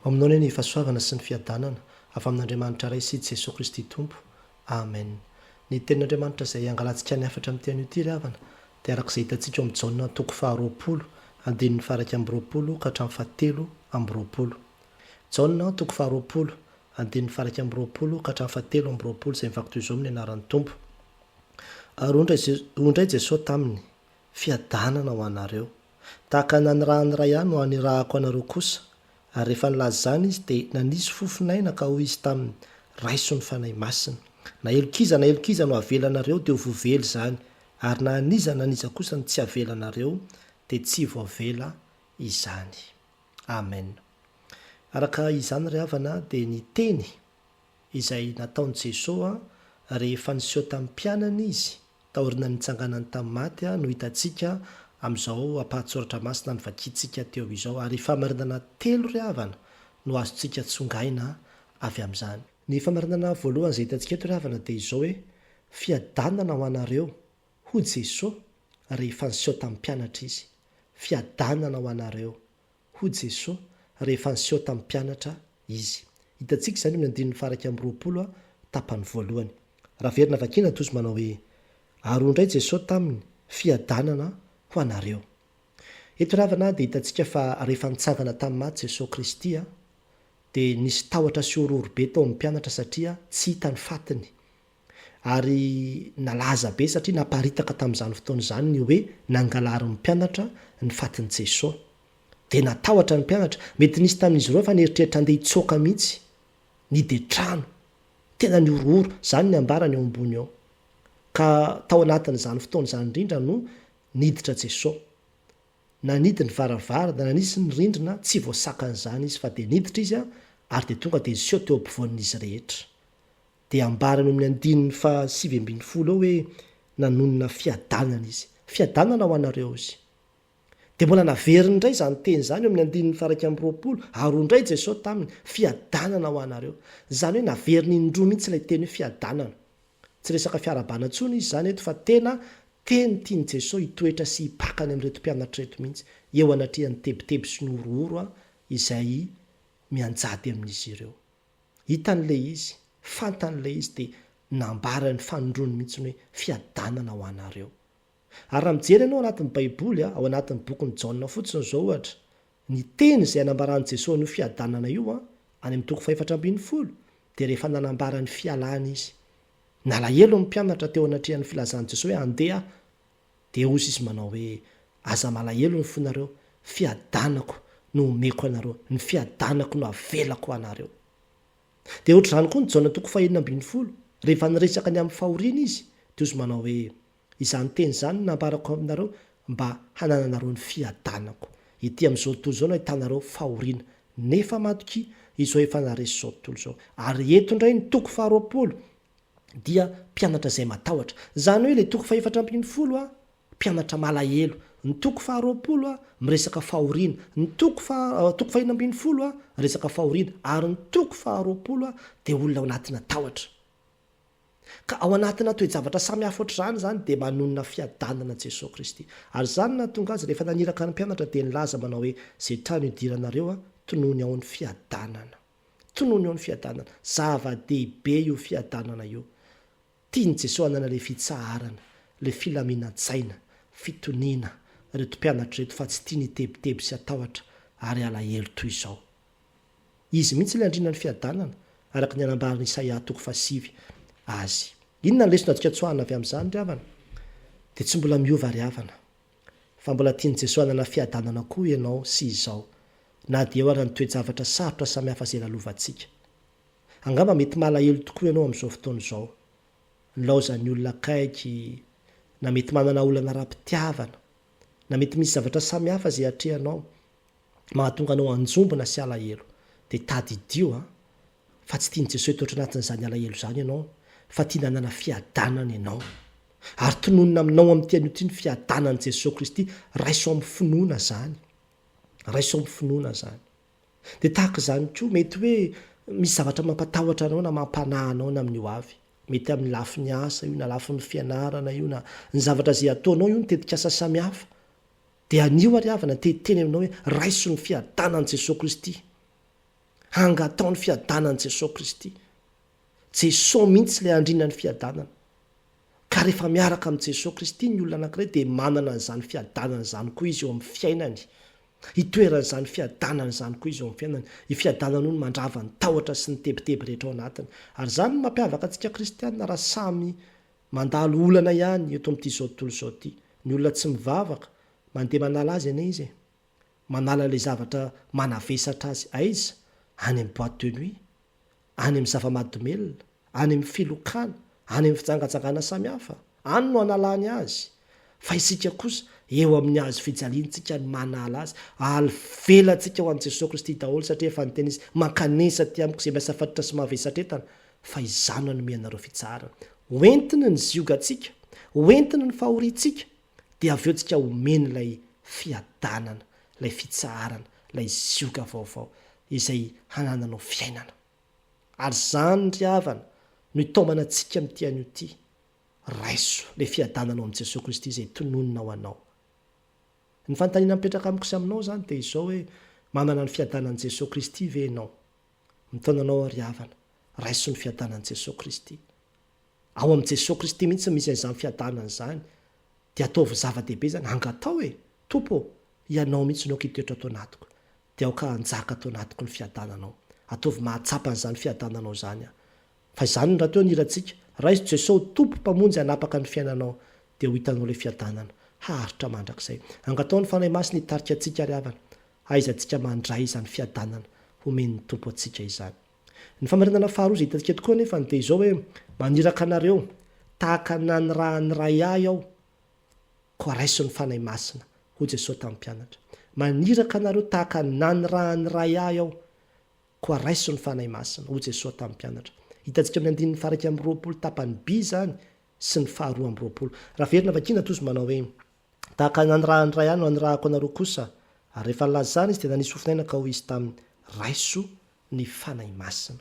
aminao ne ny fahasoavana sy ny fiadanana afa amin'andriamanitra ray sy jesosy kristy tompo amen. Ny tenin'andriamanitra izay angalantsika ny afatra amin'nytian'io ty ry havana dia arak'izay hitantsika amin'ny jaona toko faharoapolo andininy faraka ambyroapolo ka hatramin'ny fahatelo ambyroapolo. Jaona toko faharoapolo andininy faraka ambyroapolo ka hatramin'ny fahatelo ambyroapolo izay mivaky toy izao amin'ny anaran'ny tompo. Ary ondray Jesosy taminy fiadanana ho anareo tahaka nanyrahany ray ihany ho anirahako anareo kosa. Ary rehefa nilaza zany izy dia nanisy fofinaina ka hoy izy tamin'ny raiso ny fanahy masina. Na elokiza no avelanareo dia ho voavely zany, ary na aniza kosa ny tsy avelanareo dia tsy voavela izany. Amen. Araka izany ry havana dia ny teny izay nataon'i Jesosy rehefa niseho tamin'ny mpianany izy taorina nitsanganany tamin'ny maty no hitantsika amin'izao ampahatsoratra masina ny vakiantsika teo izao, ary famarinana telo ry havana no azontsika tsongaina avy amin'izany. Ny famarinana voalohany izay hitantsika eto ry havana dia izao hoe fiadanana ho anareo ho Jesosy rehefa niseho tamin'ny mpianatra izy. Fiadanana ho anareo ho Jesosy rehefa niseho tamin'ny mpianatra izy. Hitantsika izany amin'ny andininy faraka ambyroapolo tapany voalohany. Raha verina vakiana toy izy manao hoe ary ondray Jesosy taminy fiadanana ho anareo. Eto ry havana dia hitantsika fa rehefa nitsangana tamin'ny maty Jesosy Kristy dia nisy tahotra sy ororobe tao amin'ny mpianatra satria tsy hita ny fatiny. Ary nalaza be satria naparitaka tamin'izany fotoana izany ny hoe nangalarin'ny mpianatra ny fatin'i Jesosy. Dia natahotra ny mpianatra, mety nisy tamin'izy ireo fa nieritreritra andeha hitsoaka mihitsy, nidetrano, tena ny orooro, izany ny ambarany eo ambony ao. Ka tao anatin'izany fotoana izany indrindra no niditra Jesosy. Nanidy ny varavara da nanisy ny rindrina tsy voasakan'izany izy fa dia niditra izy ary dia tonga dia niseho teo ampovoan'izy rehetra. Dia ambarany amin'ny andininy fa 7:10 ao hoe nanonona fiadanana izy. Fiadanana ho anareo izy. Dia mbola naveriny indray izany teny izany eo amin'ny andininy faraka ambyroapolo ary ondray Jesosy taminy fiadanana ho anareo. Izany hoe naveriny indroa mihitsy ilay teny hoe fiadanana. Tsy resaka fiarabana intsony izy izany eto fa tena teny tiany Jesosy hitoetra sy hipakany amin'reto mpianatra reto mihitsy eo anatrehan'ny tebiteby sy ny orooro izay mianjady amin'izy ireo. Hitan'ilay izy, fantan'ilay izy dia nambarany fanondrony mihitsy hoe fiadanana ho anareo. Ary raha mijery ianao anatin'ny Baiboly ao anatin'ny bokin'ny Jaona fotsiny izao ohatra, ny teny izay anambaran'i Jesosy ny fiadanana io any amin'ny toko 4:10 dia rehefa nanambara ny fialana izy. Nalahelo ny mpianatra teo anatrehan'ny filazan'i Jesosy hoe andeha dia hozy izy manao hoe aza malahelo ny fonareo, fiadanako no omeko anareo, ny fiadanako no avelako anareo. Dia ohatr'izany koa ny Jaona toko 5:20 rehefa niresaka ny amin'ny fahoriana izy dia hozy manao hoe izany teny izany nambarako aminareo mba hanananareo ny fiadanako. Ity amin'izao tontolo izao no ahitanareo fahoriana nefa matoki izao efa naresy izao tontolo izao. Ary eto indray ny toko faharoapolo dia mpianatra izay matahotra. Izany hoe ilay toko 4:10 mpianatra malahelo, ny toko faharoapolo miresaka fahoriana, ny toko 5:20 resaka fahoriana, ary ny toko faharoapolo dia olona ao anatina tahotra. Ka ao anatina toe-javatra samy hafa ohatr'izany zany dia manonona fiadanana Jesosy Kristy. Ary izany nahatonga azy rehefa naniraka ny mpianatra dia nilaza manao hoe izay trano idiranareo tonoony ao ny fiadanana. Tonoony ao ny fiadanana. Zava-dehibe io fiadanana io. Tiany Jesosy hanana ilay fitsaharana, ilay filaminan-tsaina, fitoniana reto mpianatra reto fa tsy tiany tebiteby sy atahotra ary alahelo toy izao. Izy mihitsy ilay andrina ny fiadanana araka ny anambarany Isaia toko 5 azy. Inona ny lesona antsika tsoahana avy amin'izany ry havana? Dia tsy mbola miova ry havana, fa mbola tiany Jesosy hanana fiadanana koa ianao sy izao, na dia eo ary ny toe-javatra sarotra samy hafa izay lalovantsika. Angamba mety malahelo tokoa ianao amin'izao fotoana izao, nilaozan'ny olona akaiky, na mety manana olana ra-pitiavana, na mety misy zavatra samy hafa izay atrehanao mahatonga anao anjombona sy alahelo. Dia tady idio fa tsy tiany Jesosy toetra anatin'izany alahelo izany ianao, fa tiany hanana fiadanana ianao. Ary tononona aminao amin'ny tian'io ty ny fiadanan'i Jesosy Kristy raiso amin'ny finoana zany. Raiso amin'ny finoana zany. Dia tahaka izany koa mety hoe misy zavatra mampatahotra anao na mampanahy anao na amin'ny ho avy. Mety amin'ny lafin'ny asa io na lafin'ny fianarana io na ny zavatra izay ataonao io nitetika asa samy hafa. Dia anio ary havana teteny aminao hoe raiso ny fiadanan'i Jesosy Kristy. hangataony fiadanany jesosy kristy. Jesosy mihitsy lay andrinany fiadanana. Ka rehefa miaraka amin'i Jesosy Kristy ny olona anankiray dia manana n'izany fiadanana izany koa izy eo amin'ny fiainany. Hitoerana izany fiadanana izany koa izy eo amin'ny fiainany. I fiadanana io no mandrava ny tahotra sy ny tebiteby rehetra ao anatiny. Ary izany no mampiavaka antsika kristianina raha samy mandalo olana ihany eto amin'ity izao tontolo izao ity. Ny olona tsy mivavaka mandeha manala azy anie izy. Manala ilay zavatra manavesatra azy aiza? Any amin'ny boîte de nuit, any amin'ny zava-mahadomelona, any amin'ny filokana, any amin'ny fijangajangana samihafa, any no analany azy. Fa isika kosa eo amin'ny azo fijaliantsika ny manala azy, alvelantsika ho an'i Jesosy Kristy daholo satria efa niteny izy mankanesa ty amiko izay miasa fatotra sy mavesatra entana fa izany no hanome anareo fitsarana. Hoentiny ny ziogantsika, hoentiny ny fahorintsika, dia avy eo tsika homeny ilay fiadanana, ilay fitsarana, ilay zioga vaovao izay hanananao fiainana. Ary izany ry havana no hitaomana antsika amin'ity anio ity. Raiso ilay fiadananao amin'i Jesosy Kristy izay tononona ho anao. Ny fanontaniana mipetraka amiko sy aminao izany dia izao hoe manana ny fiadanan'i Jesosy Kristy ve ianao? Mitaonanao ry havana, raiso ny fiadanan'i Jesosy Kristy. Ao amin'i Jesosy Kristy mihitsy misy an'izany fiadanana izany. Dia ataovy zava-dehibe zany, angatao e, tompo, ianao mihitsy no hitoetra ato anatiko. Dia aoka hanjaka ato anatiko ny fiadananao. Ataovy mahatsapa an'izany fiadananao izany. Fa izany no raha teo nirantsika, raiso Jesosy tompo mpamonjy hanapaka ny fiainanao, dia ho hitanao ilay fiadanana haritra mandrakizay. Angatao ny fanahy masina hitarika antsika ry havana, aizantsika mandray izany fiadanana homen'ny tompo antsika izany. Ny famarinana faharoa izay hitantsika tokoa nefa dia izao hoe maniraka anareo tahaka nanirahany ray ahy aho, koa raiso ny fanahy masina ho Jesosy tamin'ny mpianatra. Maniraka anareo tahaka nanirahany ray ahy aho, koa raiso ny fanahy masina ho Jesosy tamin'ny mpianatra. Hitantsika amin'ny andininy faraka amin'ny 20 tapany by zany sy ny faharoa amin'ny 20. Raha verina vakina tozy manao hoe tahaka nanirahany ray ahy no anirahako anareo kosa. Ary rehefa lazana izy dia nanisy fofinaina ka ho izy tamin'ny raiso ny fanahy masina.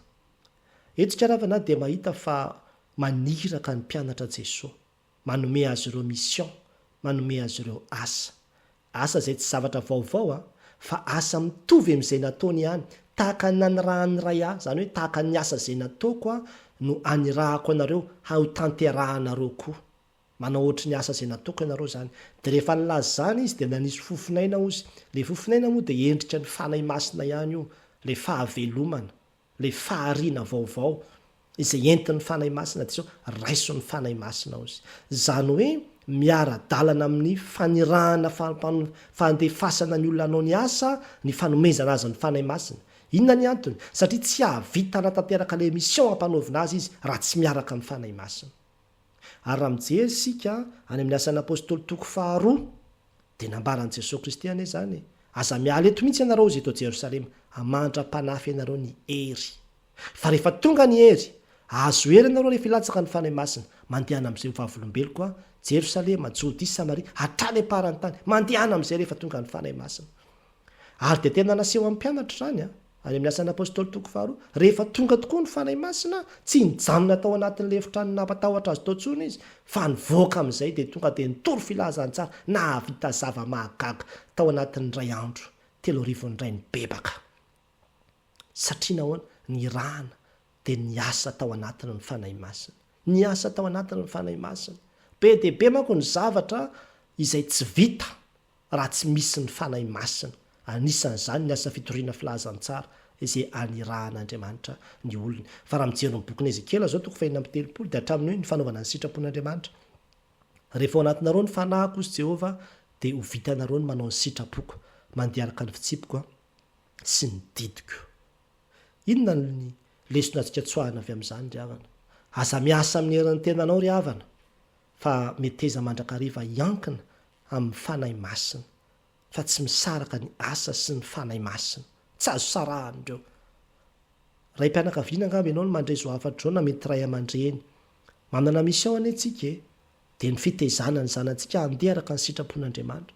Etsika ravana dia mahita fa maniraka ny mpianatra Jesosy, manome azy ireo mission, manome azy ireo asa. Asa izay tsy zavatra vaovao fa asa mitovy amin'izay nataony ihany. Tahaka nanirahany ray ahy, izany hoe tahaka ny asa izay nataoko no anirahako anareo ho tanterahanareo koa. Manao ohatry ny asa izay nataoko ianareo zany. Dia rehefa nilazana izy dia nanisy fofinaina ozy. Ilay fofinaina moa dia endrika ny fanahy masina ihany io, ilay fahavelomana, ilay fahariana vaovao izay entin'ny fanahy masina dia izao raiso ny fanahy masina ozy. Izany hoe miara-dalana amin'ny fanirahana fandefasana ny olona anao ny asa, ny fanomezana azy ny fanahy masina. Inona ny antony? Satria tsy hahavita hanatanteraka ilay mission hampanaovina azy izy raha tsy miaraka amin'ny fanahy masina. Ary raha mijery isika any amin'ny asan'ny apôstôly toko faharoa dia nambaran'i Jesosy Kristy anie zany. Aza miala eto mihitsy ianareo izay eto Jerosalema, hamandra-panahy ianareo ny hery. Fa rehefa tonga ny hery, azo hery ianareo rehefa ilatsaka ny fanahy masina, mandehana amin'izay vavolombeloko Jerosalema, Jodea, Samaria, hatrany aparany tany, mandehana amin'izay rehefa tonga ny fanahy masina. Ary dia tena naseho amin'ny mpianatra zany any amin'ny asan'ny apôstôly toko faharoa, rehefa tonga tokoa ny fanahy masina, tsy nijanona tao anatin'ny efitrano nampatahotra azy tao intsony izy, fa nivoaka amin'izay dia tonga dia nitory filazany tsara, nahavita zava-mahagaga tao anatin'ny ray andro, 3 ray ny bebaka. Satria nahoana? Ny rahana dia ny asa tao anatiny ny fanahy masina. Ny asa tao anatiny ny fanahy masina. Be dia be manko ny zavatra izay tsy vita raha tsy misy ny fanahy masina. Anisan'izany ny asa fitoriana filazany tsara izay anirahan'Andriamanitra ny olony. Fa raha mijery ny bokin'i Ezekela zao toko 4:30 dia hatramin'ny hoe ny fanaovana ny sitrapon'Andriamanitra. Rehefa ao anatinareo ny fanahiko izy Jehovah dia ho vitanareo ny manao ny sitrapoko, mandeharaka ny fitsipiko sy ny didiko. Inona ny lesona antsika tsoahana avy amin'izany ry havana? Aza miasa amin'ny herin'ny tenanao ry havana, fa meteza mandrakariva iankina amin'ny fanahy masina, fa tsy misaraka ny asa sy ny fanahy masina. Tsy azo sarahany ireo. Ray mpianakaviana angamba ianao no mandray zo hafatra zao na mety ray aman-dreny. Manana mission anie antsika dia ny fitezana ny zanantsika handeharaka ny sitrapon'Andriamanitra.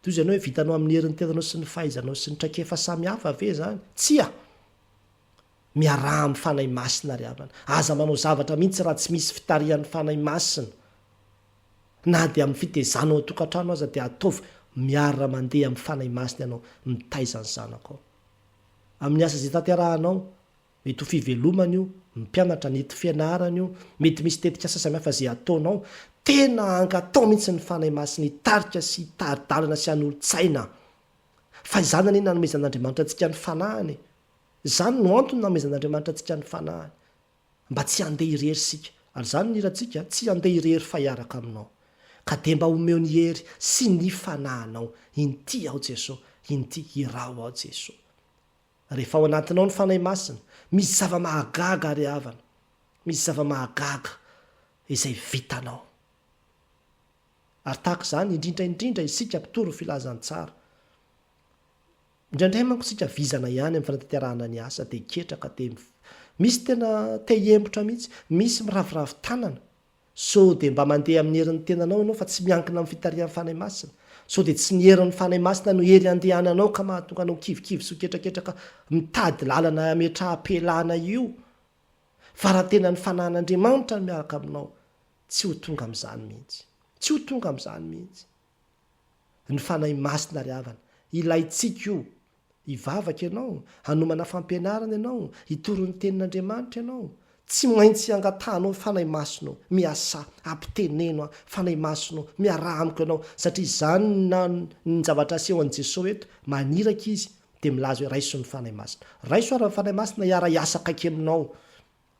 Toy izany hoe vitanao amin'ny herin'ny tenanao sy ny fahaizanao sy ny traikefa samihafa ve zany? Tsia! Miaraha amin'ny fanahy masina ry havana. Aza manao zavatra mihitsy raha tsy misy fitarihan'ny fanahy masina. Na dia amin'ny fitezanao tokantrano aza dia ataovy miara mandeha amin'ny fanahy masina ianao mitaiza ny zanako. amin'ny asa zay taterahanao mety ho fivelomana io mimpianatra nety fianarana io mety misy tetika asa samihafa zay ataonao tena angatao mihitsy ny fanay masiny hitarika sy hitaridalana sy an'olo-tsaina fa izany anie nanomezan'andriamanitra antsika ny fanahany zany no antony nanomezan'andriamanitra antsika ny fanahany mba tsy handeha irery sika ary zany niratsika tsy handeha irery fa hiaraka aminao ka de mba homeo ny hery sy ny fanahinao inty ao jesosy inty hirao ao jesosy rehefa ao anatinao ny fanay masina misy zava-mahagaga ary havana misy zava-mahagaga izay vitanao ary tahaka izany indrindraindrindra isika mpitoro filazantsara indraindray manko sika vizana ihany amin'ny fanatanterahana ny asa de ketraka de misy tena te hembotra mihitsy misy miravoravo tanana so de mba mandeha amin'ny herin'ny tenanao ianao fa tsy miankina amin'ny fitarihan'ny fanay masina so de tsy niherin'ny fanay masina no hery andehananao ka mahatonga anao kivikivy sy ketraketraka mitady lalana ametraha-pelana io fa raha tena ny fanahin'andriamanitra no miaraka aminao tsy ho tonga amin'izany mihitsy tsy ho tonga amin'izany mihitsy ny fanay masina ry havana ilayntsika io hivavaka ianao hanomana fampianarana ianao hitoro ny tenin'andriamanitra ianao tsy maintsy angatahnao fanay masino miasa ampiteneno fanay masino miaraha amiko ianao satria zany na ny zavatra aseho an' jesosy eto maniraka izy de milaza hoe raiso ny fanay masina raiso ara ny fanay masina hiara hiasa kaiky aminao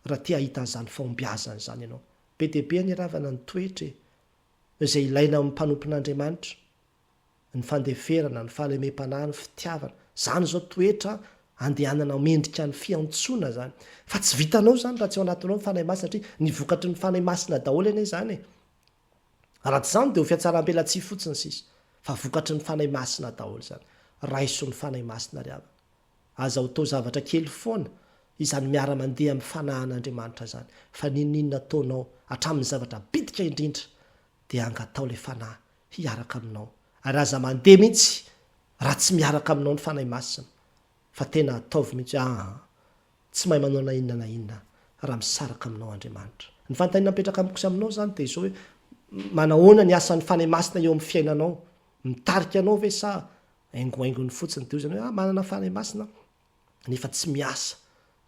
raha tia hitan'izany fahombiazana zany ianao be deabe ny ravana ny toetra izay ilaina amin'ny mpanompon'andriamanitra ny fandeferana ny fahalemem-panahy ny fitiavana zany zao toetra andehanana mendrika ny fiantsoana zany fa tsy vitanao zany raha tsy ao anatinao ny fanay masina satria nivokatry ny fanay masina daholo ane zany raha tsy zany de ho fiatsaram-belatsia fotsiny sisa fa vokatry ny fanay masina daholo zany raiso ny fanay masina ry havana aza ho tao zavatra kely foana izany miara-mandeha amin'ny fanahin'andriamanitra zany fa nininona taonao hatramin'ny zavatra bitika indrindra de angatao le fanahy hiaraka aminao ary aza mandeha mihitsy raha tsy miaraka aminao ny fanay masina fa tena ataovy mihitsy tsy mahay manao na inona na inona raha misaraka aminao andriamanitra ny fantanina mipetraka amikosa aminao zany de zao hoe manahoana ny asan'ny fanay masina eo amin'ny fiainanao mitarika anao ve sa aingoaingony fotsiny de o zany hoe manana fanay masina nefa tsy miasa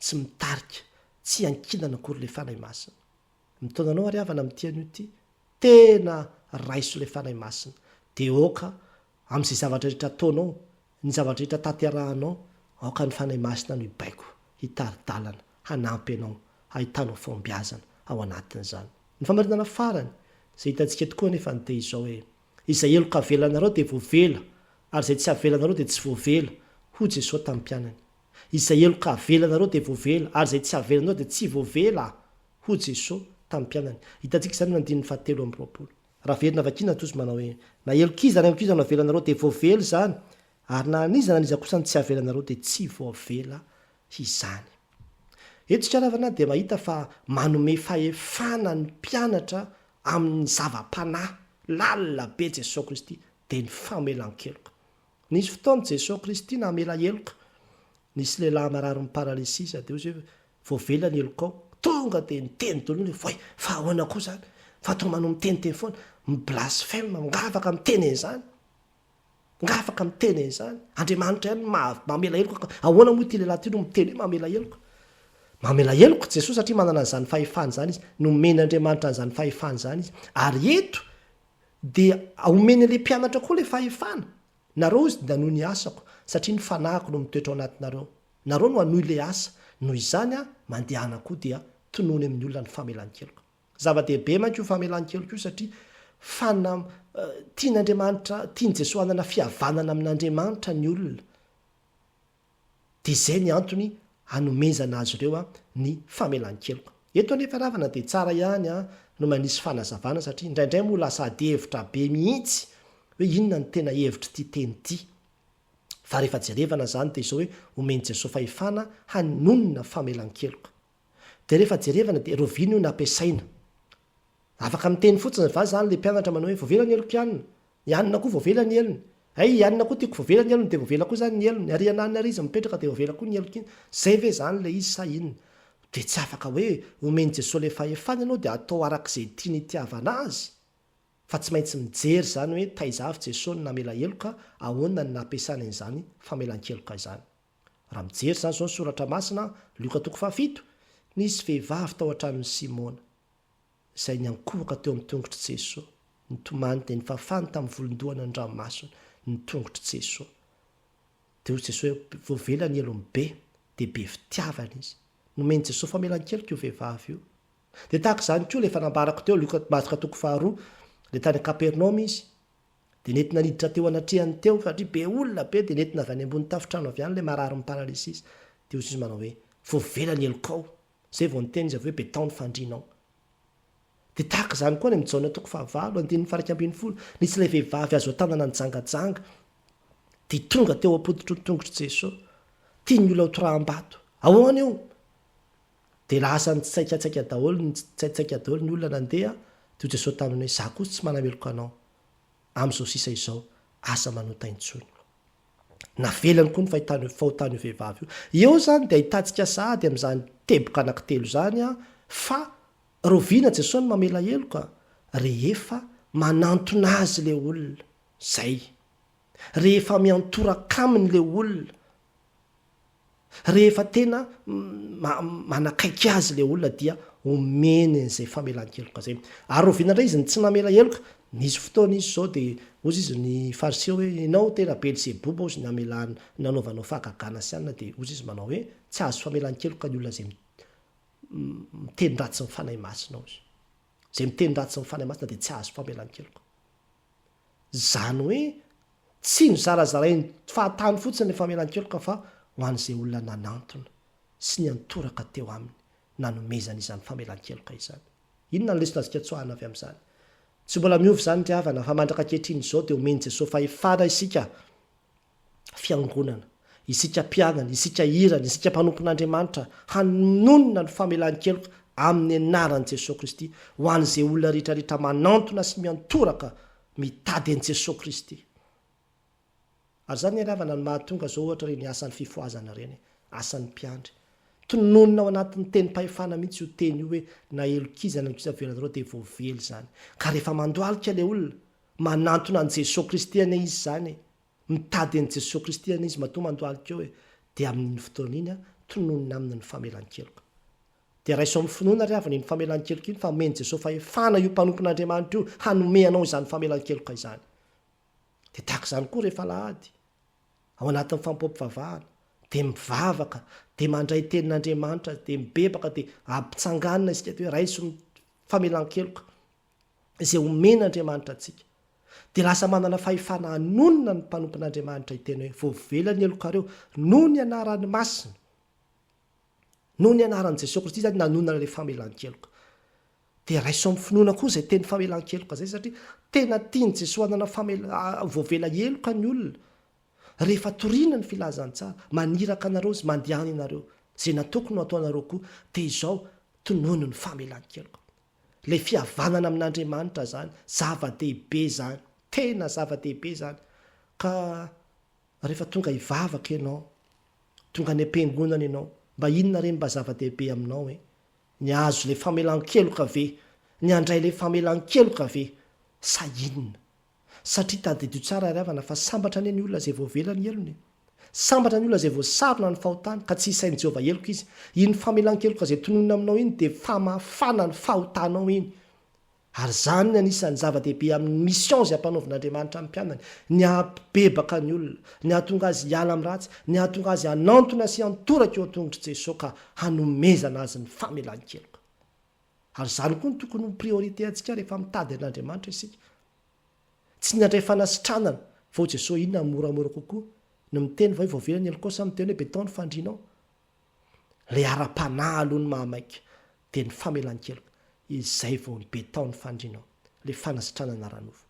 tsy mitarika tsy ankinana akory le fanay masina mitaonanao ary havana amin'tian'io ty tena raiso le fanay masina de oka amin'izay zavatra rehetra ataonao ny zavatra rehetra taterahanao aoka ny fanay masina no ibaiko hitaridalana hanampy anao hahitanao fombiazana ao anatin'izany ny famarinana farany zay hitantsika tokoa nefa ny de izao hoe izay eloka avelanareo de voavela ary zay tsy avelanareo de tsy voavela ho jesosy tamin'ny mpianany izay eloka avelanareo de voavela ary zay tsy avelanareo de tsy voavela ho jesosy tamin'ny mpianany hitantsika izany no andininy fahatelo amin'ny roapolo raha verina vakina tozy manao hoe na elokizany amkiza no avelanareo de voavela zany ary na anizana niza kosa ny tsy avelanareo de tsy voavela izany eto sikaravana de mahita fa manome fahefana ny mpianatra amin'ny zava-panahy lalina be jesosy kristy de ny famelan-keloka nisy fotoana jesosy kristy namela eloka nisy lehilahy marary ny paralysisa de ozy hoe voavela ny elokao tonga de niteny dolony voay fa ahoana koa zany fa to manao miteniteny foana miblasfeme ngafaka miteny zany ngafaka miteny zany andriamanitra ihany mamela eloka ahoana moa ty lehilahy ty no miteny hoe mamela eloko jesosy satria manana an'izany fahefany zany izy nomen'andriamanitra an'izany fahefany zany izy ary eto de omeny le mpianatra koa le fahefana nareo izy da noho ny asako satria ny fanahiko no mitoetra ao anatinareo nareo no anohy le asa noho izany mandehana koa dia tonony amin'ny olona ny famelan-keloka zava-dehibe manko io famelan-keloka io satria tian'andriamanitra tiany jesosy anana fihavanana amin'andriamanitra ny olona de zay ny antony hanomezana azy ireo ny famelan-keloka eto anefa ravana de tsara ihany no manisy fanazavana satria indraindray moa lasady hevitra be mihitsy hoe inona ny tena hevitra ty teny ty fa rehefa jerevana zany de izao hoe omeny jesosy fahefana hanonona famelan-keloka de rehefa jerevana de rovina io nampiasaina afaka miteny fotsiny va zany le mpianatra manao hoe voavela ny eloko ianina ianina koa voavela ny elony ay ianina koa tiako voavela ny elony de voavela koa zany ny elony ary anany ary izy mipetraka de voavela koa ny eloko iny zay ve zany le izy sa inona de tsy afaka hoe omeny jesosy le fahefana ianao de atao arak'izay tiany itiavana azy fa tsy maintsy mijery zany hoe taizavy jesosy namela eloka ahoana ny nampiasana an'izany famelan-keloka izany raha mijery zany zao ny soratra masina Lioka 7 nisy vehivavy tao an-tranon'ny Simona izay niankohaka teo amin'ny tongotry Jesosy nitomany dia nifafany tamin'ny volondohana ny ranomasina ny tongotry Jesosy dia hoy Jesosy voavela ny elony be dia be fitiavana izy nomeny Jesosy famelan-keloka io vehivavy io dia tahaka izany koa lefa nambarako teo Lioka 2 le tany Kapernaoma izy dia nentina niditra teo anatrehany teo satria be olona be dia nentina avy any ambony tafitrano avy any le marary ny paralysisy dia izy manao hoe voavela ny elokao zay vao niteny izy avy hoe betao ny fandrinao dia tahaka izany koa ny amin'ny Jaona 9:1 nisy ilay vehivavy azo tanana ny jangajanga dia tonga teo apoditry ny tongotry Jesosy tia ny olona ho toram-bato ahoana io dia lasa ny tsaikatsaika daholo ny tsaitsaika daholo ny olona nandeha dia Jesosy taminy hoe za kosa tsy manameloka anao amin'izao sisa izao asa manota intsony navelany koa ny fahotany io vehivavy io eo zany dia ahitantsika sahady amin'izany teboka anankitelo zany a fa roviana Jesosy ny mamela heloka rehefa manantona azy le olona zay rehefa miantoraka aminy le olona rehefa tena manakaiky azy le olona dia omeny an'izay famelan-keloka zay ary roviana indray izy ny tsy namela heloka nisy fotoana izy zao dia ozy izy ny fariseo hoe ianao tena Beelzeboba ozy ny amelana nanaovanao fahagagana sy anina dia ozy izy manao hoe tsy azo famelan-keloka ny olona zay miteny ratsy ny fanahy masina ozy zay miteny ratsy ny fanahy masina dia tsy azo famelan-keloka zany hoe tsy nozarazaray fahatany fotsiny ny famelan-keloka fa ho an'izay olona nanantona sy ny antoraka teo aminy nanomezana izany famelan-keloka izany inona ny lesona azika tsoahana avy amin'izany tsy mbola miovy zany ry havana fa mandraka ankehitriny izao dia omeny Jesosy fahefana isika fiangonana isika mpiangana isika irana isika mpanompon'Andriamanitra hanonona ny famelan-keloka amin'ny anaran'i Jesosy Kristy ho an'izay olona rehetrarehetra manantona sy miantoraka mitady an'i Jesosy Kristy ary zany ry havana ny mahatonga zao ohatra reny asan'ny fifoazana reny asan'ny mpiandry tononona ao anatin'ny teny mpahefana mihitsy io teny io hoe na elokizana velazareo dia voavely zany ka rehefa mandoalika le olona manantona an' Jesosy Kristy ane izy zany mitady an' Jesosy Kristy ane izy matoa mandoalika eo dia amin'iny fotoana iny tononona aminy ny famelan-keloka dia raiso amin'ny finoana ry havana iny famelan-keloka iny fa omeny Jesosy fahefana io mpanompon'Andriamanitra io hanome anao izany famelan-keloka izany dia tahaka izany koa rehefa lahady ao anatin'ny fampoampivavahana dia mivavaka dia mandray tenin'Andriamanitra dia mibebaka dia ampitsanganana isika hoe raiso ny famelan-keloka izay omen'Andriamanitra antsika dia lasa manana fahefana hanonona ny mpanompon'Andriamanitra iteny hoe voavela ny elokareo noho ny anarany masina noho ny anaran'i Jesosy Kristy zany nanonana ilay famelan-keloka dia raiso amin'ny finoana koa izay teny famelan-keloka zay satria tena tiany Jesosy anana voavela heloka ny olona rehefa toriana ny filazany tsara maniraka anareo zy mandehany ianareo zay natokony no ataonareo koa dia izao tonono ny famelan-keloka lay fihavanana amin'Andriamanitra zany zava-dehibe zany tena zava-dehibe zany ka rehefa tonga hivavaka ianao tonga ny ampiangonana ianao mba inona reny mba zava-dehibe aminao ny azo lay famelan-keloka ve ny andray lay famelan-keloka ve sa inona satria tadidio tsara ry havana fa sambatra anie ny olona zay voavela ny elony sambatra ny olona zay voasarona ny fahotany ka tsy hisain'i Jehovah heloka izy iny famelan-keloka zay tononona aminao iny dia famafana ny fahotanao iny ary zany ny anisan'ny zava-dehibe amin'ny mission zay ampanaovan'Andriamanitra amin'ny mpianany ny ampibebaka ny olona ny ahatonga azy hiala amin'ny ratsy ny ahatonga azy hanantona sy antoraka eo an-tongotry Jesosy ka hanomezana azy ny famelan-keloka ary zany koa ny tokony priorité antsika rehefa mitady an'Andriamanitra isika tsy ny andray fanasitranana fa ho Jesosy inona moramora kokoa no miteny va hoe voavela ny elokao sa miteny hoe betao ny fandrinao lay ara-panahy aloha ny mahamaika dia ny famelan-keloka izay vao ny betao ny fandrinao lay fanasitranana ranofo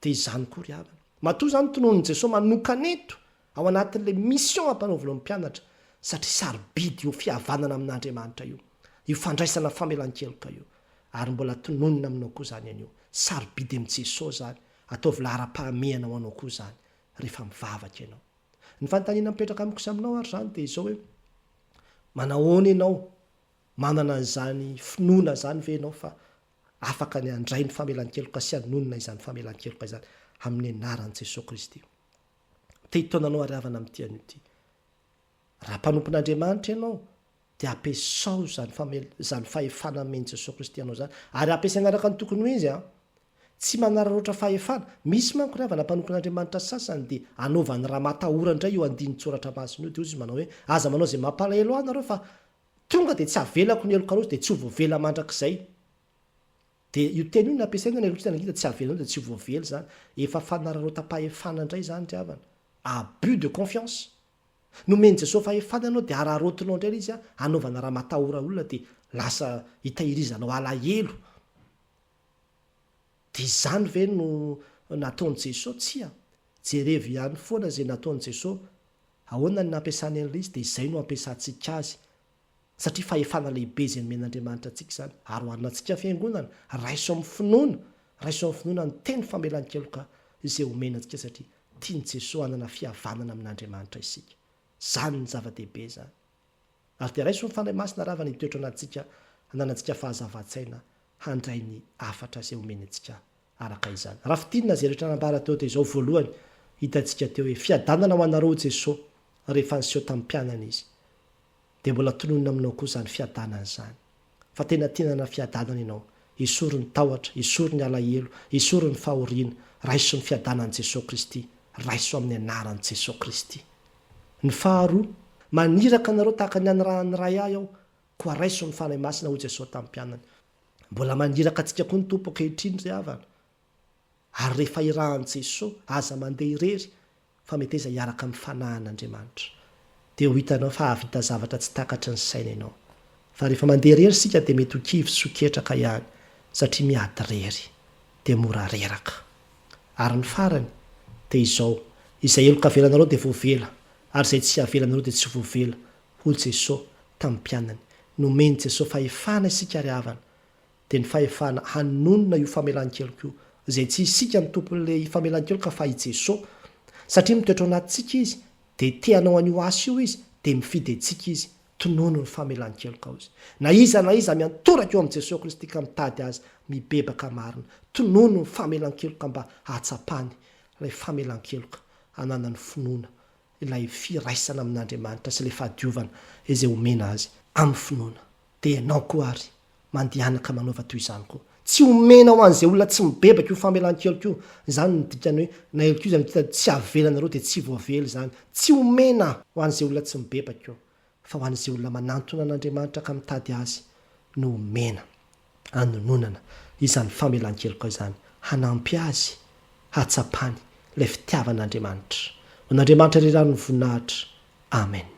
dia izany koa ry havana matoa zany tononon'i Jesosy manokaneto ao anatin'ilay mission ampanaovana ny mpianatra satria sarobidy io fihavanana amin'Andriamanitra io fandraisana famelan-keloka io ary mbola tononona aminao koa zany ianio sarobidy amin'i Jesosy zany ataovy lara-pahamehana ho anao koa zany rehefa mivavaka ianao ny fanontaniana mipetraka amiko sy aminao ary zany dia izao hoe manahoana ianao manana an'izany finoana zany ve ianao fa afaka ny andray ny famelan-keloka sy hanonona izany famelan-keloka izany amin'ny anaran'i Jesosy Kristy te hitaonanao ary havana amin'ity an'io ity raha mpanompon'andriamanitra ianao dia ampesao zany fahefana meny Jesosy Kristy anao zany ary ampiasaina araka ny tokony ho izy tsy manararoatra fahefana misy manko ravana mpanompon'andriamanitra sasany dia anaovany raha matahora indray io andiny tsoratra masina io dia ozy manao hoe aza manao zay mampalahelo anareo fa tonga dia tsy avelako ny elokanozy dia tsy ho voavela mandrakizay dia io teny io nampiasaina ny elokita tsy avela dia tsy ho voavely zany efa fanararotam-pahefana indray zany ryavana abus de confiance nomeny Jesosy fahefana anao dia ararotinao indray izy anaovana raha matahora olona dia lasa hitahirizanao alahelo dia izany ve no nataony Jesosy tsia jerevy ihany foana zay nataony Jesosy ahoana ny nampiasany an'ilay izy dia izay no ampiasantsika azy satria fahefana lehibe izay nomen'Andriamanitra antsika izany ary ho anantsika fiangonana raiso amin'ny finoana ny teny famelan-keloka izay omena antsika satria tiany Jesosy hanana fihavanana amin'Andriamanitra isika zany ny zava-dehibe zany ary dia raiso ny fanahy masina ravana hitoetra anantsika hananantsika fahazava-tsaina handray ny afatra izay omena antsika araka izany raha fitinina zay rehetra nambara teo izao voalohany hitantsika teo hoe fiadanana ho anareo Jesosy rehefa niseho tamin'ny mpianana izy dia mbola tononina aminao koa zany fiadanana izany fa tena tinana fiadanana ianao isory ny tahotra isory ny alahelo isory ny fahoriana raiso ny fiadanan'i Jesosy Kristy raiso amin'ny anaran'i Jesosy Kristy ny faharoa maniraka anareo tahaka ny anyrahany ray ahy aho koa raiso ny fanahy masina ho Jesosy tamin'ny mpianany mbola maniraka antsika koa ny tompo ankehitriny ry havana ary rehefa irahan'i Jesosy aza mandeha irery fa mety iza hiaraka amin'ny fanahan'Andriamanitra dia ho hitanao fa havita zavatra tsy takatry ny saina ianao fa rehefa mandeha irery sika dia mety ho kivy soketraka ihany satria miady rery dia mora reraka ary ny farany dia izao izay eloka avelanareo dia voavela ary izay tsy avelanareo dia tsy voavela ho Jesosy tamin'ny mpianany nomeny Jesosy fahefana isika ry havana dia ny fahefana hanonona io famelan-keloko io izay tsy isika ny tompon'ilay famelan-keloka fa i Jesosy satria mitoetra ao anatintsika izy dia teanao an'io asa io izy dia mifidy antsika izy tonono ny famelan-keloka ao izy na iza miantoraka eo amin'i Jesosy Kristy ka mitady azy mibebaka marina tonono ny famelan-keloka mba hatsapany ilay famelan-keloka hanana ny finoana ilay firaisana amin'Andriamanitra sy ilay fahadiovana izay omena azy amin'ny finoana dia ianao koa ary mandehanaka manaova toy izany koa tsy omena ho an'izay olona tsy mibebaka io famelan-keloka io izany ny dikany hoe na eloko io zany tsy avelanareo dia tsy voavely izany tsy omena ho an'izay olona tsy mibebaka io fa ho an'izay olona manantona an'Andriamanitra ka mitady azy no omena anononana izany famelan-keloka izany hanampy azy hatsapany ilay fitiavan'Andriamanitra ho n'Andriamanitra ry rano ny voninahitra amen.